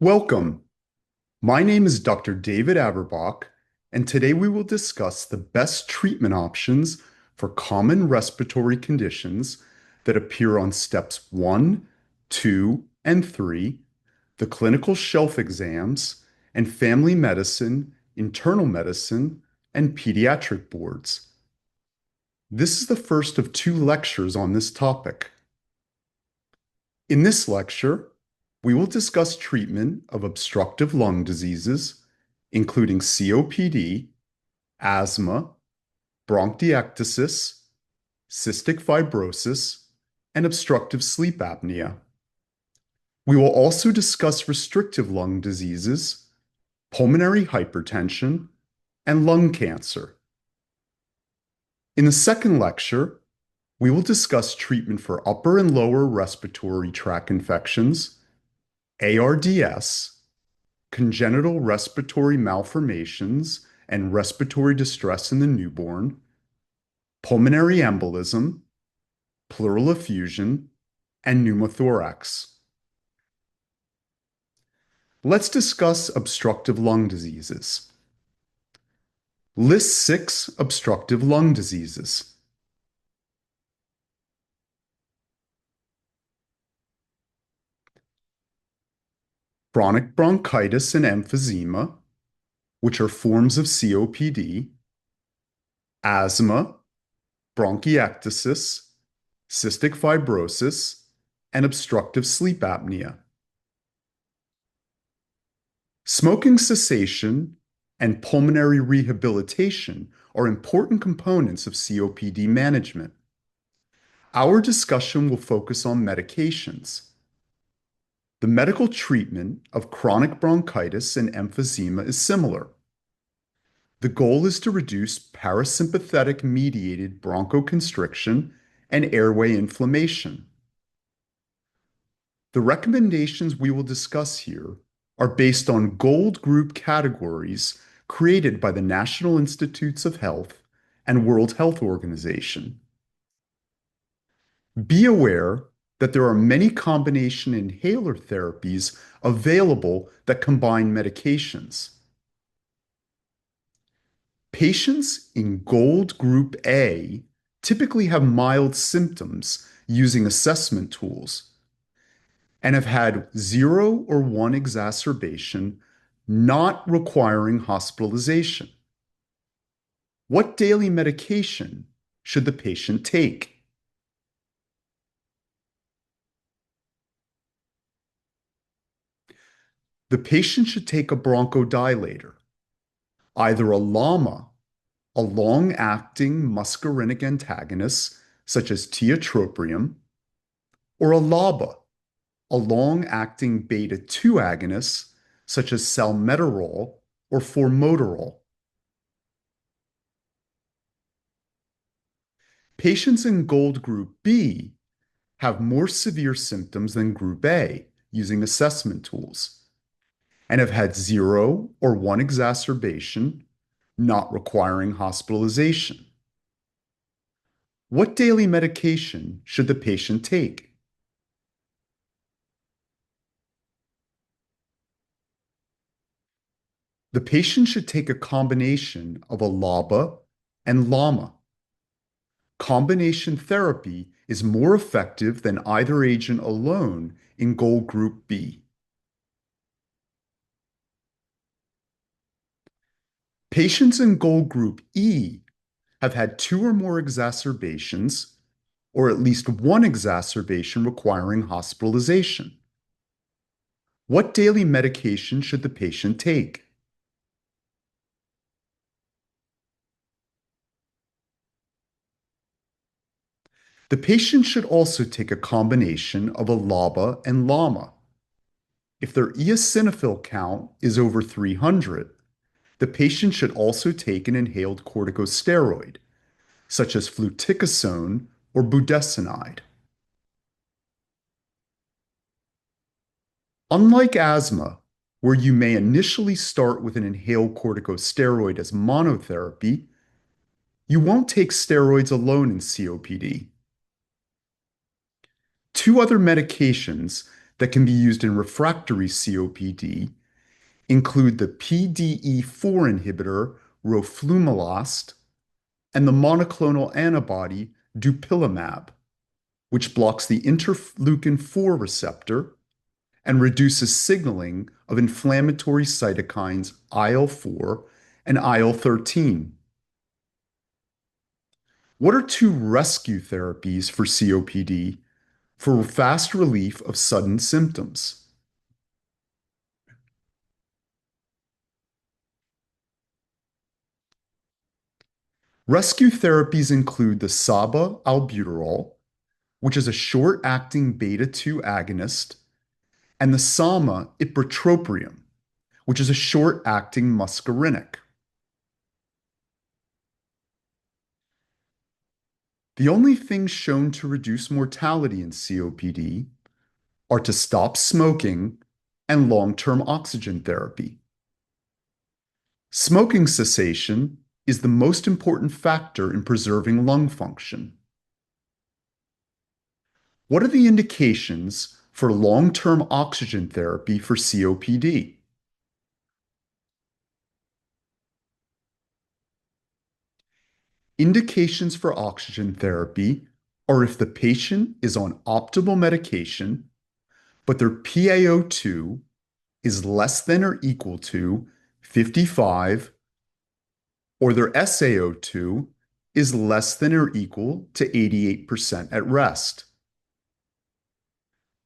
Welcome. My name is Dr. David Averbach, and today we will discuss the best treatment options for common respiratory conditions that appear on steps 1, 2, and 3, the clinical shelf exams, and family medicine, internal medicine, and pediatric boards. This is the first of 2 lectures on this topic. In this lecture, we will discuss treatment of obstructive lung diseases, including COPD, asthma, bronchiectasis, cystic fibrosis, and obstructive sleep apnea. We will also discuss restrictive lung diseases, pulmonary hypertension, and lung cancer. In the second lecture, we will discuss treatment for upper and lower respiratory tract infections, ARDS, congenital respiratory malformations and respiratory distress in the newborn, pulmonary embolism, pleural effusion, and pneumothorax. Let's discuss obstructive lung diseases. List 6 obstructive lung diseases. Chronic bronchitis and emphysema, which are forms of COPD, asthma, bronchiectasis, cystic fibrosis, and obstructive sleep apnea. Smoking cessation and pulmonary rehabilitation are important components of COPD management. Our discussion will focus on medications. The medical treatment of chronic bronchitis and emphysema is similar. The goal is to reduce parasympathetic-mediated bronchoconstriction and airway inflammation. The recommendations we will discuss here are based on gold group categories created by the National Institutes of Health and World Health Organization. Be aware that there are many combination inhaler therapies available that combine medications. Patients in Gold Group A typically have mild symptoms using assessment tools and have had 0 or 1 exacerbation, not requiring hospitalization. What daily medication should the patient take? The patient should take a bronchodilator, either a LAMA, a long-acting muscarinic antagonist such as tiotropium, or a LABA, a long-acting beta-2 agonist such as salmeterol or formoterol. Patients in Gold Group B have more severe symptoms than Group A using assessment tools and have had 0 or 1 exacerbation, not requiring hospitalization. What daily medication should the patient take? The patient should take a combination of a LABA and LAMA. Combination therapy is more effective than either agent alone in Gold Group B. Patients in Gold Group E have had 2 or more exacerbations, or at least 1 exacerbation requiring hospitalization. What daily medication should the patient take? The patient should also take a combination of a LABA and LAMA. If their eosinophil count is over 300, the patient should also take an inhaled corticosteroid, such as fluticasone or budesonide. Unlike asthma, where you may initially start with an inhaled corticosteroid as monotherapy, you won't take steroids alone in COPD. 2 other medications that can be used in refractory COPD include the PDE4 inhibitor roflumilast and the monoclonal antibody dupilumab, which blocks the interleukin 4 receptor and reduces signaling of inflammatory cytokines IL-4 and IL-13. What are two rescue therapies for COPD for fast relief of sudden symptoms? Rescue therapies include the SABA albuterol, which is a short-acting beta-2 agonist, and the SAMA ipratropium, which is a short-acting muscarinic. The only things shown to reduce mortality in COPD are to stop smoking and long-term oxygen therapy. Smoking cessation is the most important factor in preserving lung function. What are the indications for long-term oxygen therapy for COPD? Indications for oxygen therapy are if the patient is on optimal medication, but their PaO2 is less than or equal to 55, or their SaO2 is less than or equal to 88% at rest.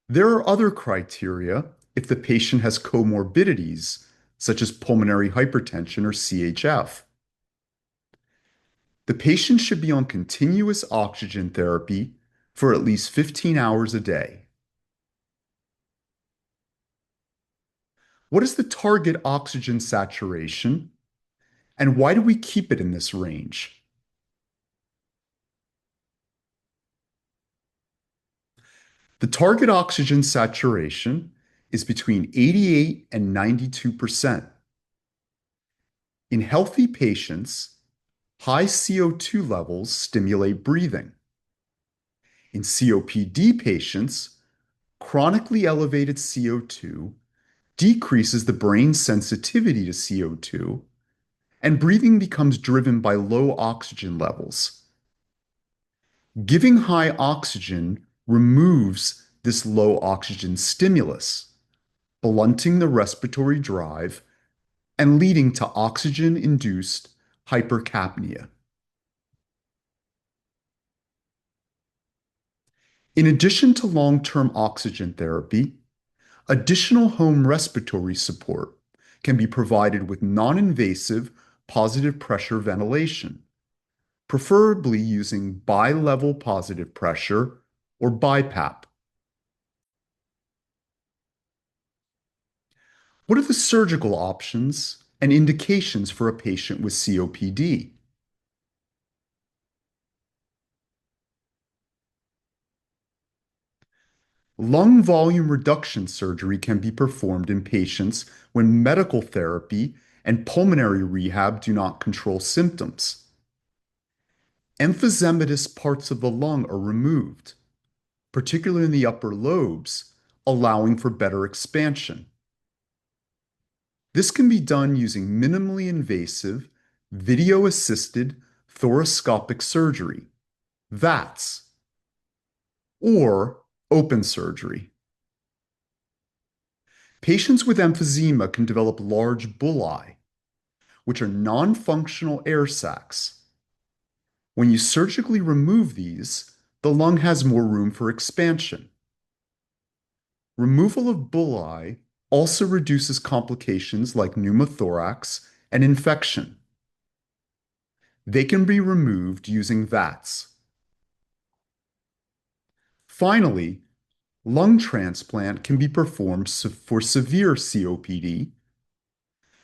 There are other criteria if the patient has comorbidities, such as pulmonary hypertension or CHF. The patient should be on continuous oxygen therapy for at least 15 hours a day. What is the target oxygen saturation, and why do we keep it in this range? The target oxygen saturation is between 88 and 92%. In healthy patients, high CO2 levels stimulate breathing. In COPD patients, chronically elevated CO2 decreases the brain's sensitivity to CO2, and breathing becomes driven by low oxygen levels. Giving high oxygen removes this low oxygen stimulus, blunting the respiratory drive and leading to oxygen-induced hypercapnia. In addition to long-term oxygen therapy, additional home respiratory support can be provided with non-invasive positive pressure ventilation, preferably using bilevel positive pressure or BiPAP. What are the surgical options and indications for a patient with COPD? Lung volume reduction surgery can be performed in patients when medical therapy and pulmonary rehab do not control symptoms. Emphysematous parts of the lung are removed, particularly in the upper lobes, allowing for better expansion. This can be done using minimally invasive, video-assisted thoracoscopic surgery, VATS, or open surgery. Patients with emphysema can develop large bullae, which are non-functional air sacs. When you surgically remove these, the lung has more room for expansion. Removal of bullae also reduces complications like pneumothorax and infection. They can be removed using VATS. Finally, lung transplant can be performed for severe COPD,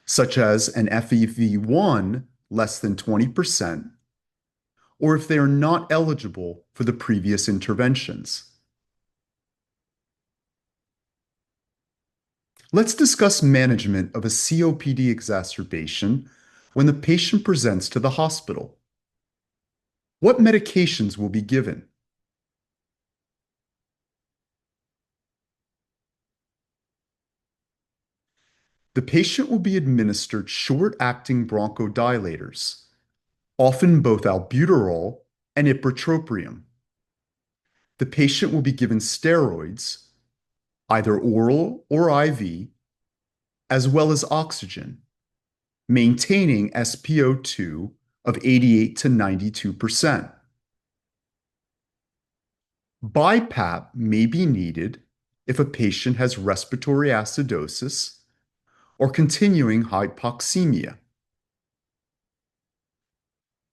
such as an FEV1 less than 20%, or if they are not eligible for the previous interventions. Let's discuss management of a COPD exacerbation when the patient presents to the hospital. What medications will be given? The patient will be administered short-acting bronchodilators, often both albuterol and ipratropium. The patient will be given steroids, either oral or IV, as well as oxygen, maintaining SpO2 of 88 to 92%. BiPAP may be needed if a patient has respiratory acidosis or continuing hypoxemia.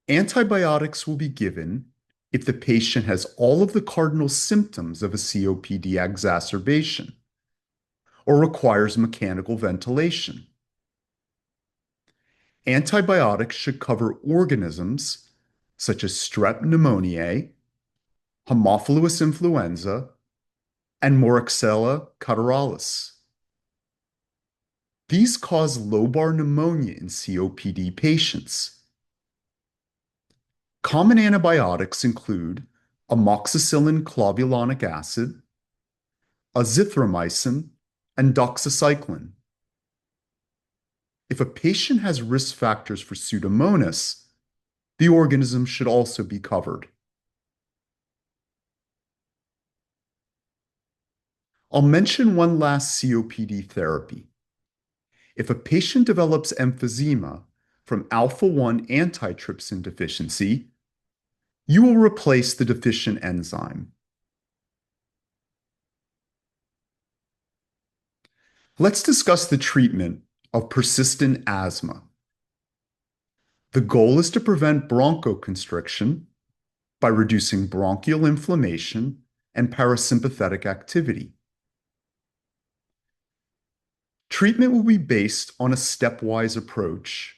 Antibiotics will be given if the patient has all of the cardinal symptoms of a COPD exacerbation or requires mechanical ventilation. Antibiotics should cover organisms such as Strep pneumoniae, Haemophilus influenza, and Moraxella catarrhalis. These cause lobar pneumonia in COPD patients. Common antibiotics include amoxicillin clavulanic acid, azithromycin, and doxycycline. If a patient has risk factors for Pseudomonas, the organism should also be covered. I'll mention one last COPD therapy. If a patient develops emphysema from alpha-1 antitrypsin deficiency, you will replace the deficient enzyme. Let's discuss the treatment of persistent asthma. The goal is to prevent bronchoconstriction by reducing bronchial inflammation and parasympathetic activity. Treatment will be based on a stepwise approach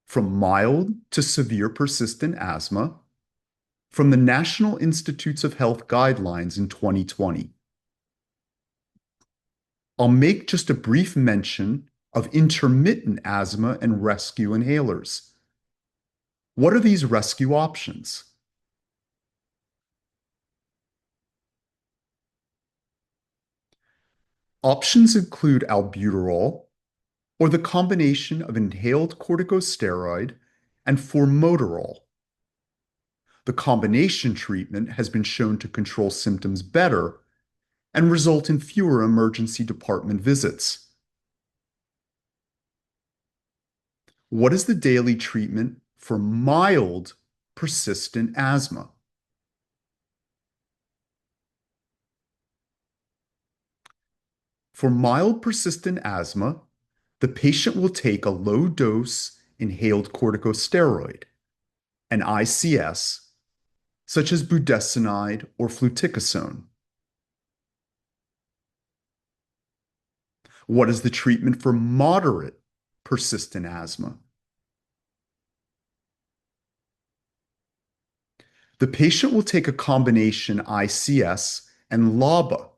from mild to severe persistent asthma from the National Institutes of Health guidelines in 2020. I'll make just a brief mention of intermittent asthma and rescue inhalers. What are these rescue options? Options include albuterol, or the combination of inhaled corticosteroid and formoterol. The combination treatment has been shown to control symptoms better and result in fewer emergency department visits. What is the daily treatment for mild persistent asthma? For mild persistent asthma, the patient will take a low-dose inhaled corticosteroid, an ICS, such as budesonide or fluticasone. What is the treatment for moderate persistent asthma? The patient will take a combination ICS and LABA,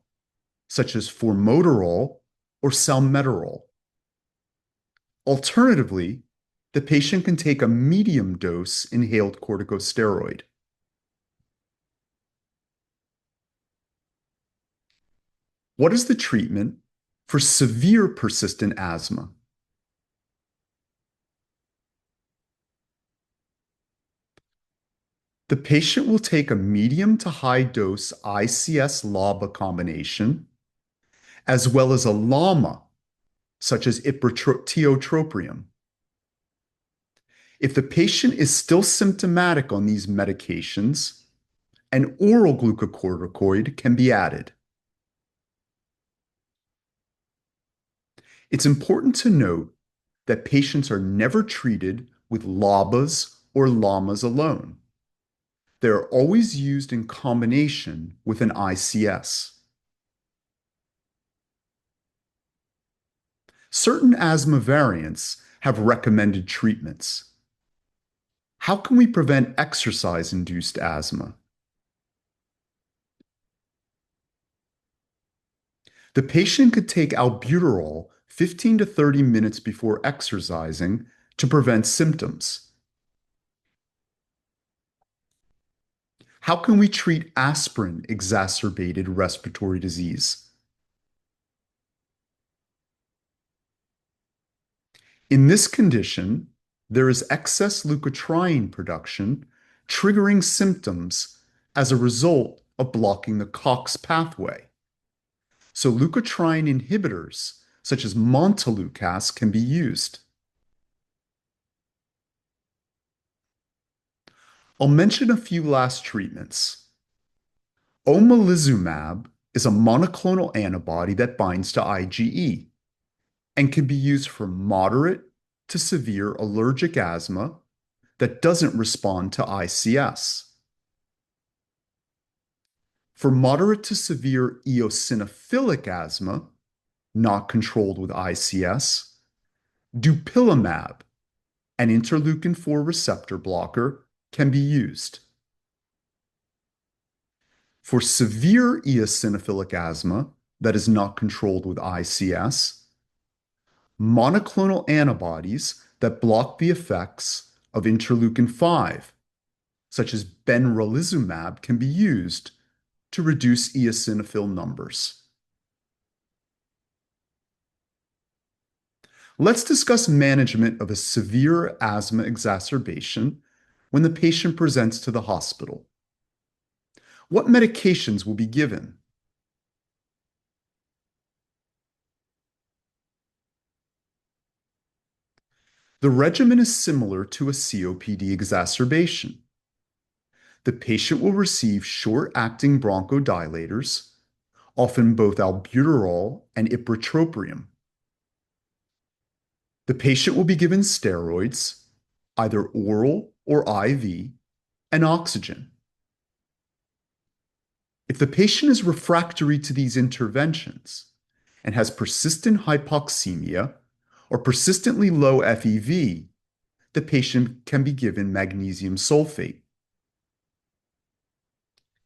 such as formoterol or salmeterol. Alternatively, the patient can take a medium-dose inhaled corticosteroid. What is the treatment for severe persistent asthma? The patient will take a medium to high dose ICS-LABA combination, as well as a LAMA, such as tiotropium. If the patient is still symptomatic on these medications, an oral glucocorticoid can be added. It's important to note that patients are never treated with LABAs or LAMAs alone. They are always used in combination with an ICS. Certain asthma variants have recommended treatments. How can we prevent exercise-induced asthma? The patient could take albuterol 15 to 30 minutes before exercising to prevent symptoms. How can we treat aspirin-exacerbated respiratory disease? In this condition, there is excess leukotriene production, triggering symptoms as a result of blocking the COX pathway. So leukotriene inhibitors, such as montelukast, can be used. I'll mention a few last treatments. Omalizumab is a monoclonal antibody that binds to IgE and can be used for moderate to severe allergic asthma that doesn't respond to ICS. For moderate to severe eosinophilic asthma, not controlled with ICS, dupilumab, an interleukin 4 receptor blocker, can be used. For severe eosinophilic asthma that is not controlled with ICS, monoclonal antibodies that block the effects of interleukin 5, such as benralizumab, can be used to reduce eosinophil numbers. Let's discuss management of a severe asthma exacerbation when the patient presents to the hospital. What medications will be given? The regimen is similar to a COPD exacerbation. The patient will receive short-acting bronchodilators, often both albuterol and ipratropium. The patient will be given steroids, either oral or IV, and oxygen. If the patient is refractory to these interventions and has persistent hypoxemia or persistently low FEV, the patient can be given magnesium sulfate.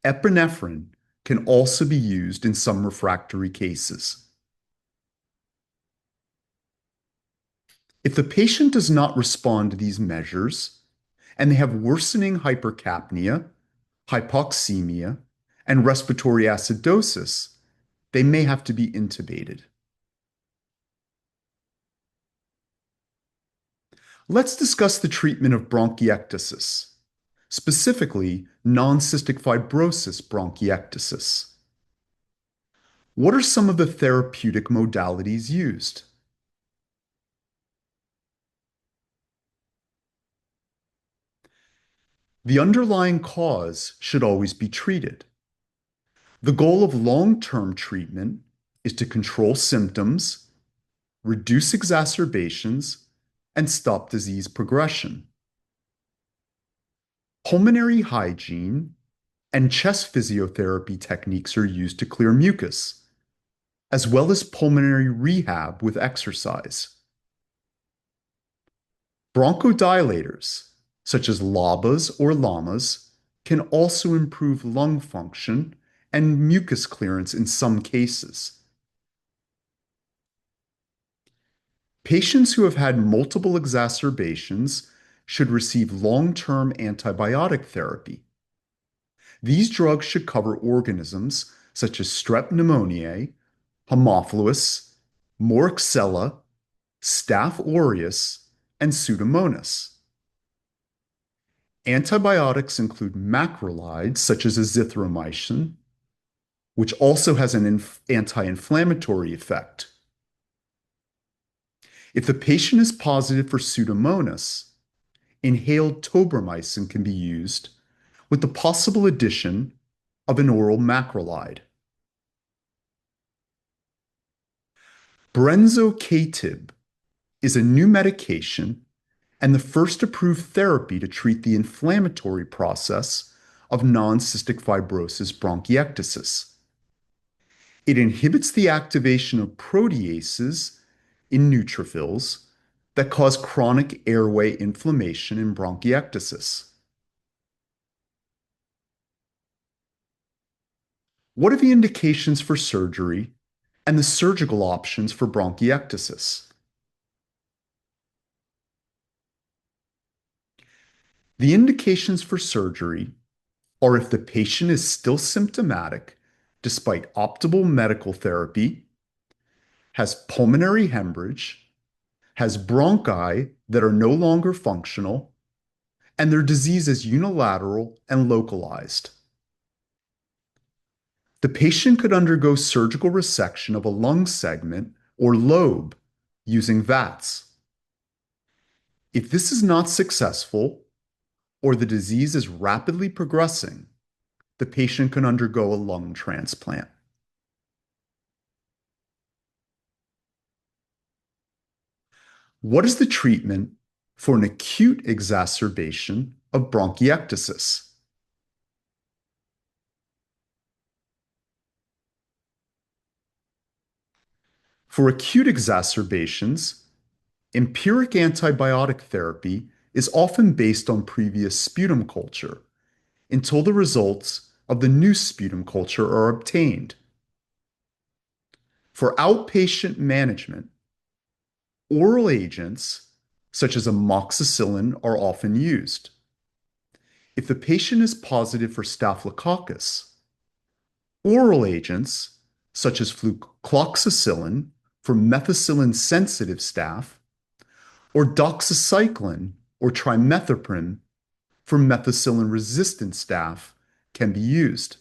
Epinephrine can also be used in some refractory cases. If the patient does not respond to these measures and they have worsening hypercapnia, hypoxemia, and respiratory acidosis, they may have to be intubated. Let's discuss the treatment of bronchiectasis, specifically non-cystic fibrosis bronchiectasis. What are some of the therapeutic modalities used? The underlying cause should always be treated. The goal of long-term treatment is to control symptoms, reduce exacerbations, and stop disease progression. Pulmonary hygiene and chest physiotherapy techniques are used to clear mucus, as well as pulmonary rehab with exercise. Bronchodilators, such as LABAs or LAMAs, can also improve lung function and mucus clearance in some cases. Patients who have had multiple exacerbations should receive long-term antibiotic therapy. These drugs should cover organisms such as Strep pneumoniae, Haemophilus, Moraxella, Staph aureus, and Pseudomonas. Antibiotics include macrolides such as azithromycin, which also has an anti-inflammatory effect. If the patient is positive for Pseudomonas, inhaled tobramycin can be used with the possible addition of an oral macrolide. Brensocatib is a new medication and the first approved therapy to treat the inflammatory process of non-cystic fibrosis bronchiectasis. It inhibits the activation of proteases in neutrophils that cause chronic airway inflammation in bronchiectasis. What are the indications for surgery and the surgical options for bronchiectasis? The indications for surgery are if the patient is still symptomatic despite optimal medical therapy, has pulmonary hemorrhage, has bronchi that are no longer functional, and their disease is unilateral and localized. The patient could undergo surgical resection of a lung segment or lobe using VATS. If this is not successful, or the disease is rapidly progressing, the patient can undergo a lung transplant. What is the treatment for an acute exacerbation of bronchiectasis? For acute exacerbations, empiric antibiotic therapy is often based on previous sputum culture until the results of the new sputum culture are obtained. For outpatient management, oral agents such as amoxicillin are often used. If the patient is positive for staphylococcus, oral agents such as flucloxacillin for methicillin-sensitive staph, or doxycycline or trimethoprim for methicillin-resistant staph can be used.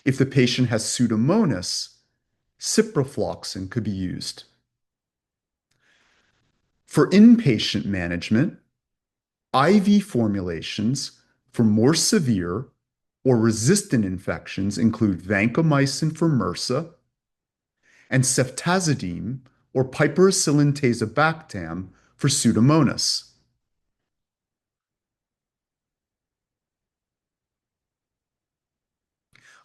If the patient has Pseudomonas, ciprofloxacin could be used. For inpatient management, IV formulations for more severe or resistant infections include vancomycin for MRSA and ceftazidime or piperacillin tazobactam for Pseudomonas.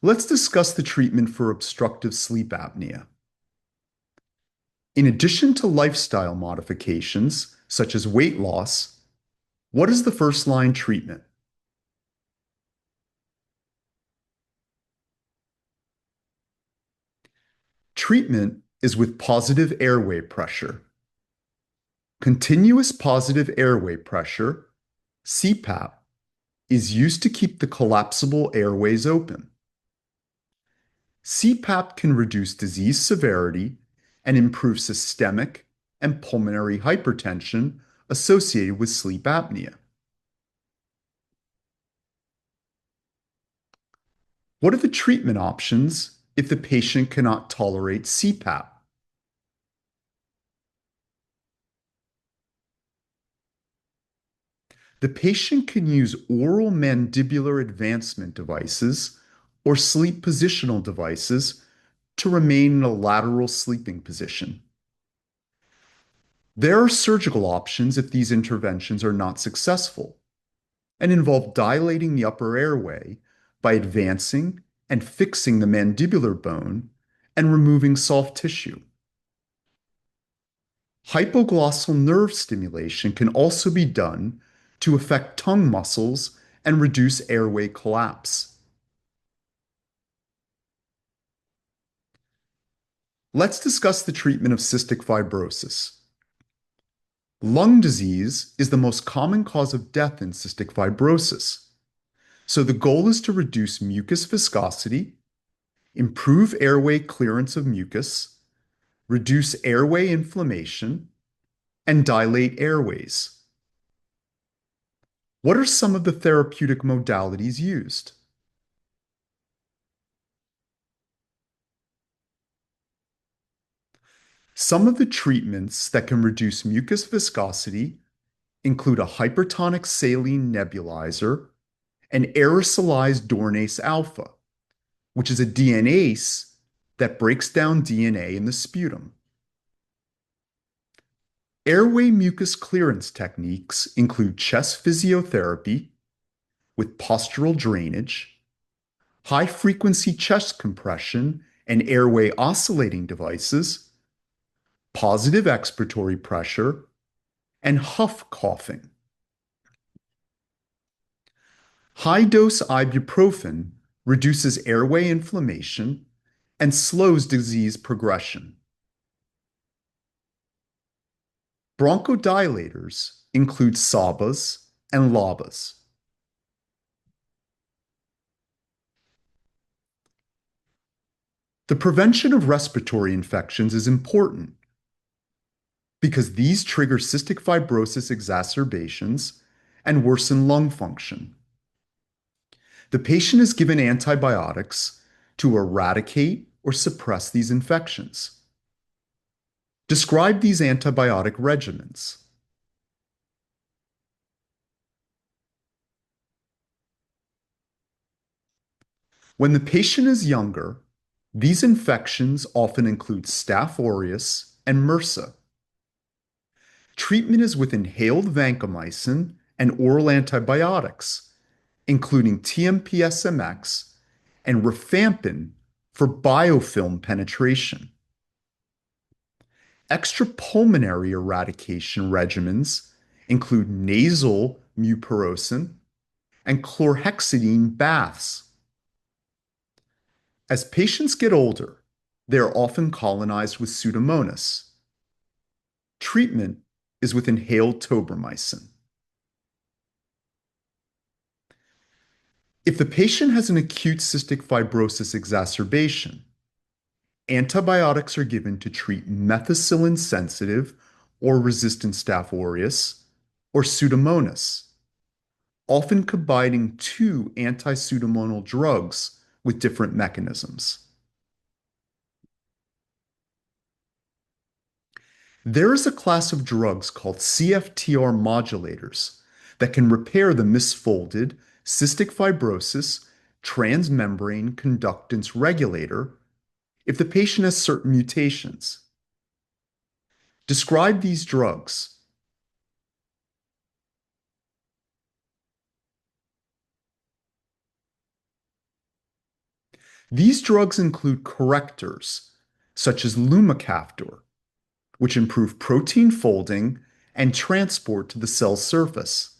Let's discuss the treatment for obstructive sleep apnea. In addition to lifestyle modifications, such as weight loss, what is the first-line treatment? Treatment is with positive airway pressure. Continuous positive airway pressure, CPAP, is used to keep the collapsible airways open. CPAP can reduce disease severity and improve systemic and pulmonary hypertension associated with sleep apnea. What are the treatment options if the patient cannot tolerate CPAP? The patient can use oral mandibular advancement devices or sleep positional devices to remain in a lateral sleeping position. There are surgical options if these interventions are not successful and involve dilating the upper airway by advancing and fixing the mandibular bone and removing soft tissue. Hypoglossal nerve stimulation can also be done to affect tongue muscles and reduce airway collapse. Let's discuss the treatment of cystic fibrosis. Lung disease is the most common cause of death in cystic fibrosis. So the goal is to reduce mucus viscosity, improve airway clearance of mucus, reduce airway inflammation, and dilate airways. What are some of the therapeutic modalities used? Some of the treatments that can reduce mucus viscosity include a hypertonic saline nebulizer and aerosolized Dornase alpha, which is a DNase that breaks down DNA in the sputum. Airway mucus clearance techniques include chest physiotherapy with postural drainage, high-frequency chest compression and airway oscillating devices, positive expiratory pressure, and huff coughing. High-dose ibuprofen reduces airway inflammation and slows disease progression. Bronchodilators include SABAs and LABAs. The prevention of respiratory infections is important. because these trigger cystic fibrosis exacerbations and worsen lung function. The patient is given antibiotics to eradicate or suppress these infections. Describe these antibiotic regimens. When the patient is younger, these infections often include Staph aureus and MRSA. Treatment is with inhaled vancomycin and oral antibiotics, including TMP-SMX and rifampin for biofilm penetration. Extrapulmonary eradication regimens include nasal mupirocin and chlorhexidine baths. As patients get older, they are often colonized with Pseudomonas. Treatment is with inhaled tobramycin. If the patient has an acute cystic fibrosis exacerbation, antibiotics are given to treat methicillin-sensitive or resistant Staph aureus or Pseudomonas, often combining two anti-pseudomonal drugs with different mechanisms. There is a class of drugs called CFTR modulators that can repair the misfolded cystic fibrosis transmembrane conductance regulator if the patient has certain mutations. Describe these drugs. These drugs include correctors, such as lumacaftor, which improve protein folding and transport to the cell surface,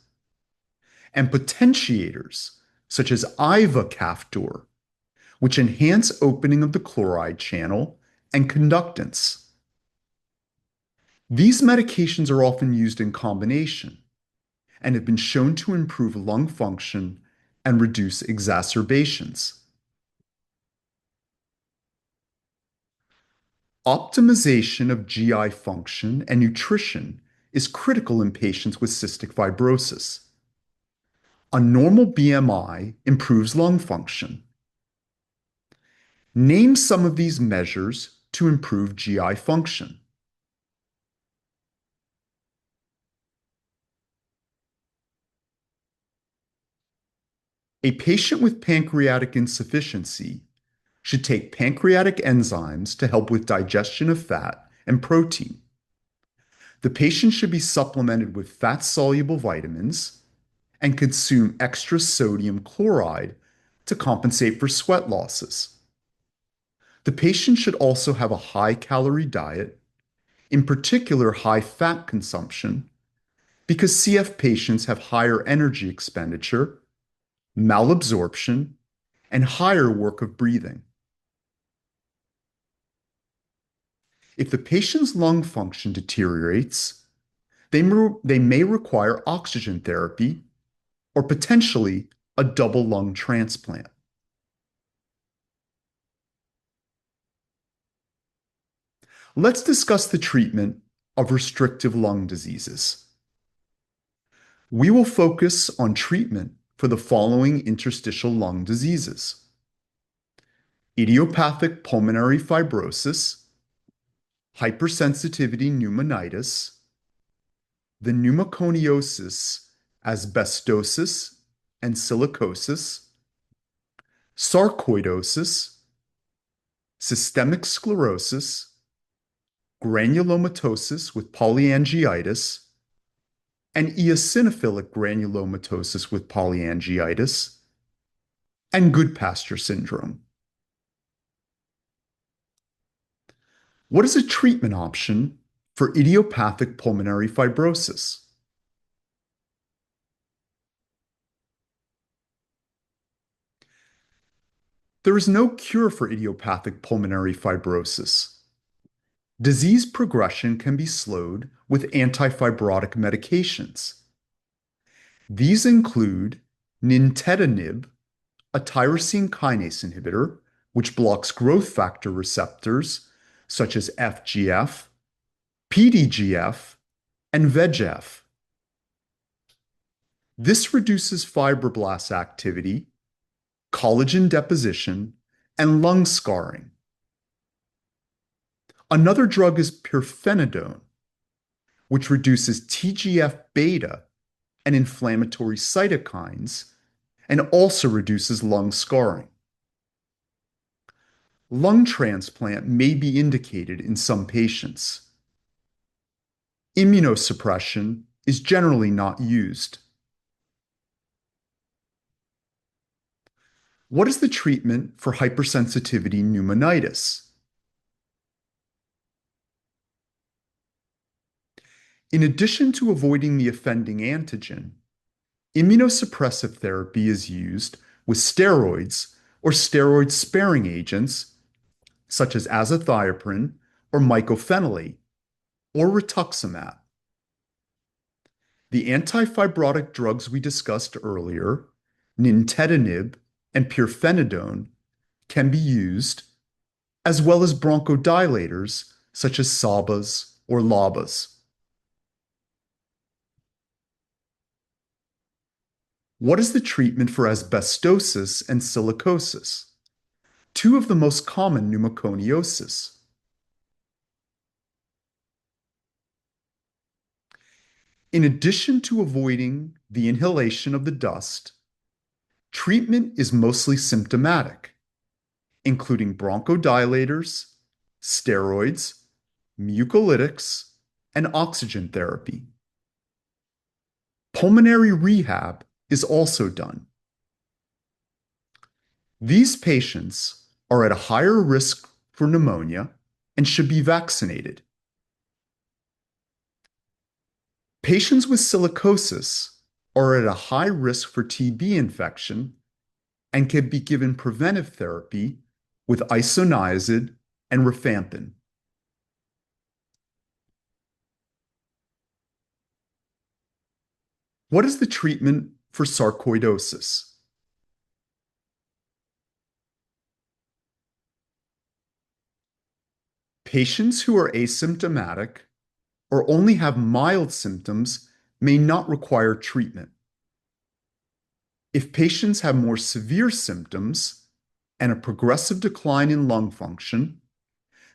and potentiators, such as ivacaftor, which enhance opening of the chloride channel and conductance. These medications are often used in combination and have been shown to improve lung function and reduce exacerbations. Optimization of GI function and nutrition is critical in patients with cystic fibrosis. A normal BMI improves lung function. Name some of these measures to improve GI function. A patient with pancreatic insufficiency should take pancreatic enzymes to help with digestion of fat and protein. The patient should be supplemented with fat-soluble vitamins and consume extra sodium chloride to compensate for sweat losses. The patient should also have a high-calorie diet, in particular high fat consumption, because CF patients have higher energy expenditure, malabsorption, and higher work of breathing. If the patient's lung function deteriorates, they may require oxygen therapy or potentially a double lung transplant. Let's discuss the treatment of restrictive lung diseases. We will focus on treatment for the following interstitial lung diseases: idiopathic pulmonary fibrosis, hypersensitivity pneumonitis, the pneumoconiosis asbestosis and silicosis, sarcoidosis, systemic sclerosis, granulomatosis with polyangiitis, and eosinophilic granulomatosis with polyangiitis, and Goodpasture syndrome. What is a treatment option for idiopathic pulmonary fibrosis? There is no cure for idiopathic pulmonary fibrosis. Disease progression can be slowed with antifibrotic medications. These include nintedanib, a tyrosine kinase inhibitor, which blocks growth factor receptors such as FGF, PDGF, and VEGF. This reduces fibroblast activity, collagen deposition, and lung scarring. Another drug is pirfenidone, which reduces TGF-beta and inflammatory cytokines and also reduces lung scarring. Lung transplant may be indicated in some patients. Immunosuppression is generally not used. What is the treatment for hypersensitivity pneumonitis? In addition to avoiding the offending antigen, immunosuppressive therapy is used with steroids or steroid-sparing agents such as azathioprine or mycophenolate or rituximab. The antifibrotic drugs we discussed earlier, nintedanib and pirfenidone, can be used, as well as bronchodilators such as SABAs or LABAs. What is the treatment for asbestosis and silicosis, two of the most common pneumoconiosis? In addition to avoiding the inhalation of the dust, treatment is mostly symptomatic, including bronchodilators, steroids, mucolytics, and oxygen therapy. Pulmonary rehab is also done. These patients are at a higher risk for pneumonia and should be vaccinated. Patients with silicosis are at a high risk for TB infection and can be given preventive therapy with isoniazid and rifampin. What is the treatment for sarcoidosis? Patients who are asymptomatic or only have mild symptoms may not require treatment. If patients have more severe symptoms and a progressive decline in lung function,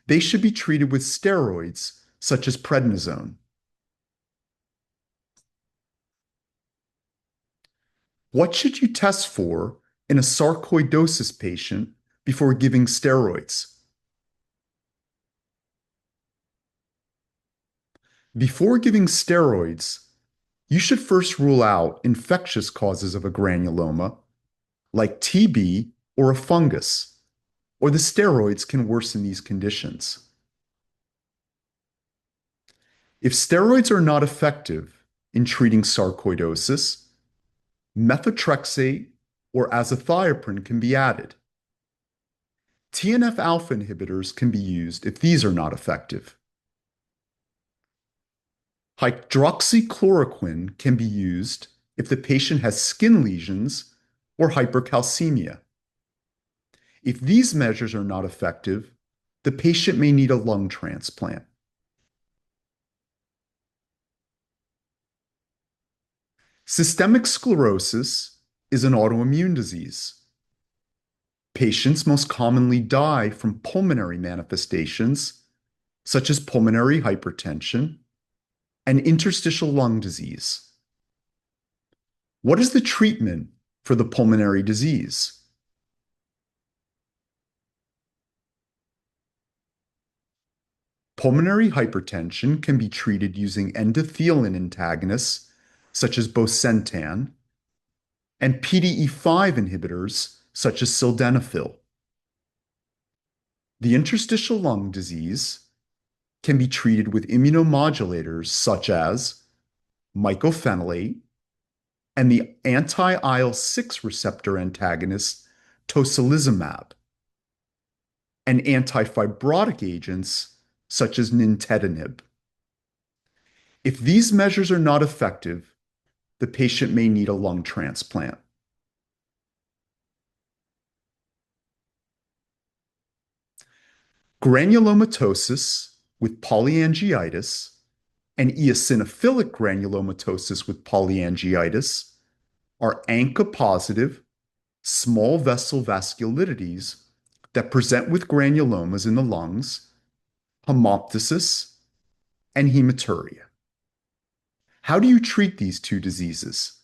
they should be treated with steroids such as prednisone. What should you test for in a sarcoidosis patient before giving steroids? Before giving steroids, you should first rule out infectious causes of a granuloma, like TB or a fungus, or the steroids can worsen these conditions. If steroids are not effective in treating sarcoidosis, methotrexate or azathioprine can be added. TNF-alpha inhibitors can be used if these are not effective. Hydroxychloroquine can be used if the patient has skin lesions or hypercalcemia. If these measures are not effective, the patient may need a lung transplant. Systemic sclerosis is an autoimmune disease. Patients most commonly die from pulmonary manifestations, such as pulmonary hypertension and interstitial lung disease. What is the treatment for the pulmonary disease? Pulmonary hypertension can be treated using endothelin antagonists, such as bosentan, and PDE5 inhibitors, such as sildenafil. The interstitial lung disease can be treated with immunomodulators such as mycophenolate and the anti-IL-6 receptor antagonist tocilizumab, and antifibrotic agents such as nintedanib. If these measures are not effective, the patient may need a lung transplant. Granulomatosis, with polyangiitis and eosinophilic granulomatosis with polyangiitis are ANCA-positive small vessel vasculitides that present with granulomas in the lungs, hemoptysis, and hematuria. How do you treat these two diseases?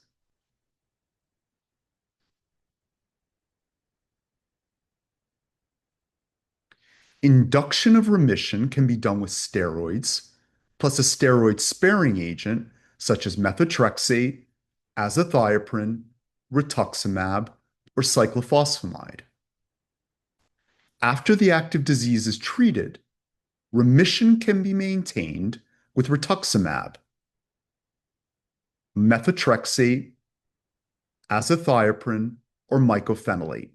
Induction of remission can be done with steroids, plus a steroid-sparing agent such as methotrexate, azathioprine, rituximab, or cyclophosphamide. After the active disease is treated, remission can be maintained with rituximab, methotrexate, azathioprine, or mycophenolate.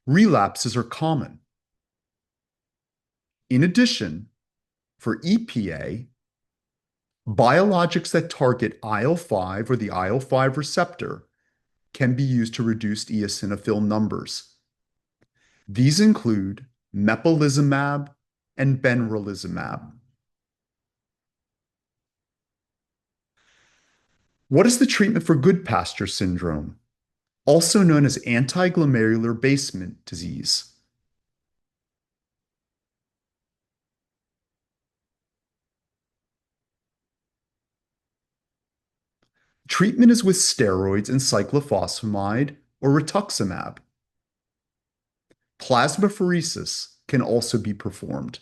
Relapses are common. In addition, for EPA, biologics that target IL-5 or the IL-5 receptor can be used to reduce eosinophil numbers. These include mepolizumab and benralizumab. What is the treatment for Goodpasture syndrome, also known as anti-glomerular basement disease? Treatment is with steroids and cyclophosphamide or rituximab. Plasmapheresis can also be performed.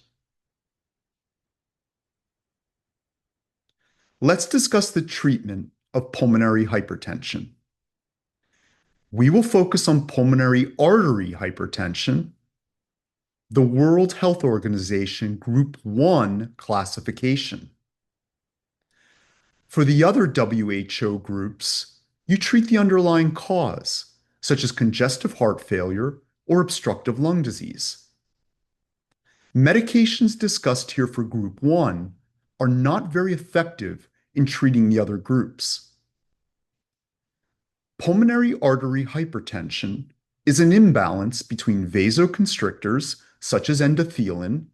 Let's discuss the treatment of pulmonary hypertension. We will focus on pulmonary artery hypertension, the World Health Organization Group 1 classification. For the other WHO groups, you treat the underlying cause, such as congestive heart failure or obstructive lung disease. Medications discussed here for Group 1 are not very effective in treating the other groups. Pulmonary artery hypertension is an imbalance between vasoconstrictors, such as endothelin,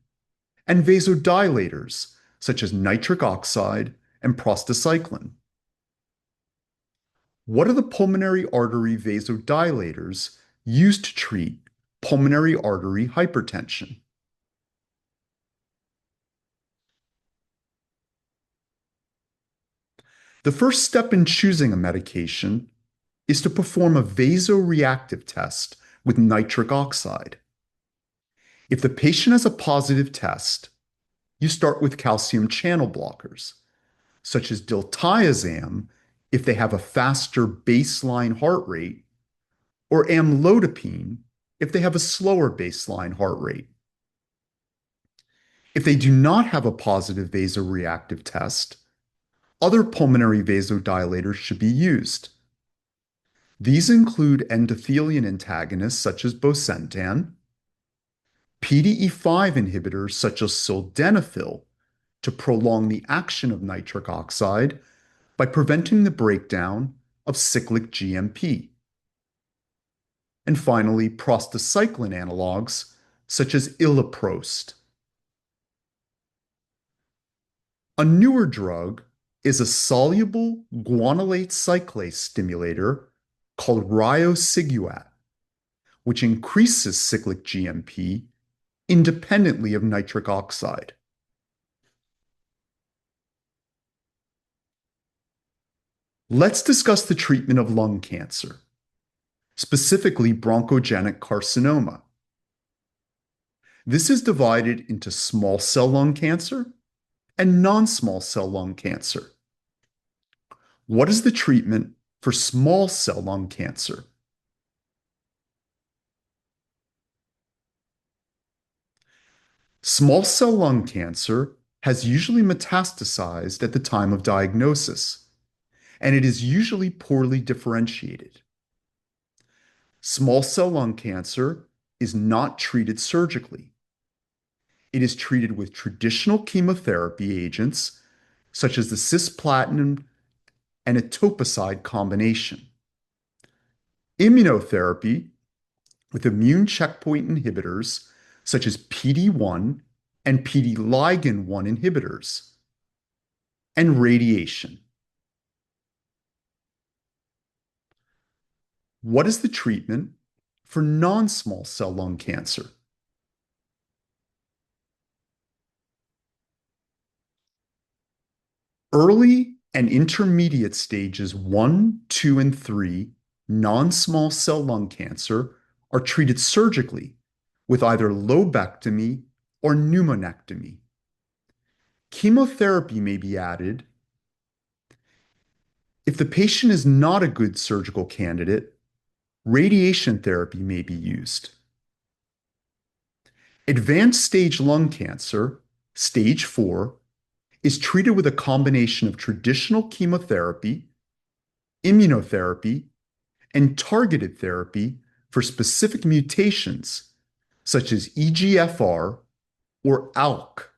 and vasodilators, such as nitric oxide and prostacyclin. What are the pulmonary artery vasodilators used to treat pulmonary artery hypertension? The first step in choosing a medication is to perform a vasoreactive test with nitric oxide. If the patient has a positive test, you start with calcium channel blockers, such as diltiazem if they have a faster baseline heart rate, or amlodipine if they have a slower baseline heart rate. If they do not have a positive vasoreactive test, other pulmonary vasodilators should be used. These include endothelin antagonists such as bosentan, PDE5 inhibitors such as sildenafil to prolong the action of nitric oxide by preventing the breakdown of cyclic GMP. And finally, prostacyclin analogs such as iloprost. A newer drug is a soluble guanylate cyclase stimulator called riociguat, which increases cyclic GMP independently of nitric oxide. Let's discuss the treatment of lung cancer, specifically bronchogenic carcinoma. This is divided into small cell lung cancer and non-small cell lung cancer. What is the treatment for small cell lung cancer? Small cell lung cancer has usually metastasized at the time of diagnosis, and it is usually poorly differentiated. Small cell lung cancer is not treated surgically. It is treated with traditional chemotherapy agents such as the cisplatin and etoposide combination. Immunotherapy with immune checkpoint inhibitors such as PD-1 and PD-Ligand 1 inhibitors, and radiation. What is the treatment for non-small cell lung cancer? Early and intermediate stages 1, 2, and 3 non-small cell lung cancer are treated surgically with either lobectomy or pneumonectomy. Chemotherapy may be added. If the patient is not a good surgical candidate, radiation therapy may be used. Advanced stage lung cancer, stage 4, is treated with a combination of traditional chemotherapy, immunotherapy, and targeted therapy for specific mutations such as EGFR or ALK.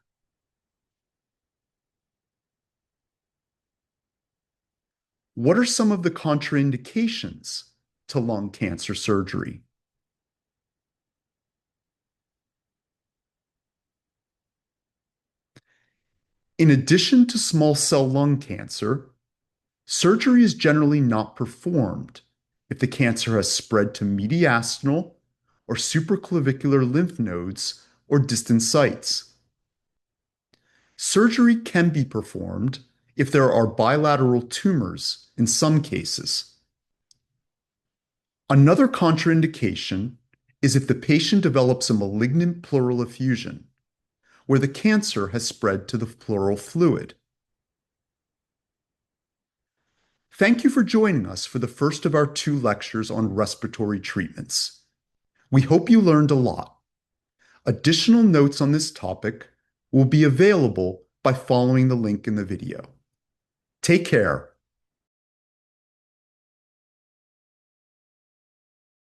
What are some of the contraindications to lung cancer surgery? In addition to small cell lung cancer, surgery is generally not performed if the cancer has spread to mediastinal or supraclavicular lymph nodes or distant sites. Surgery can be performed if there are bilateral tumors in some cases. Another contraindication is if the patient develops a malignant pleural effusion, where the cancer has spread to the pleural fluid. Thank you for joining us for the first of our 2 lectures on respiratory treatments. We hope you learned a lot. Additional notes on this topic will be available by following the link in the video. Take care.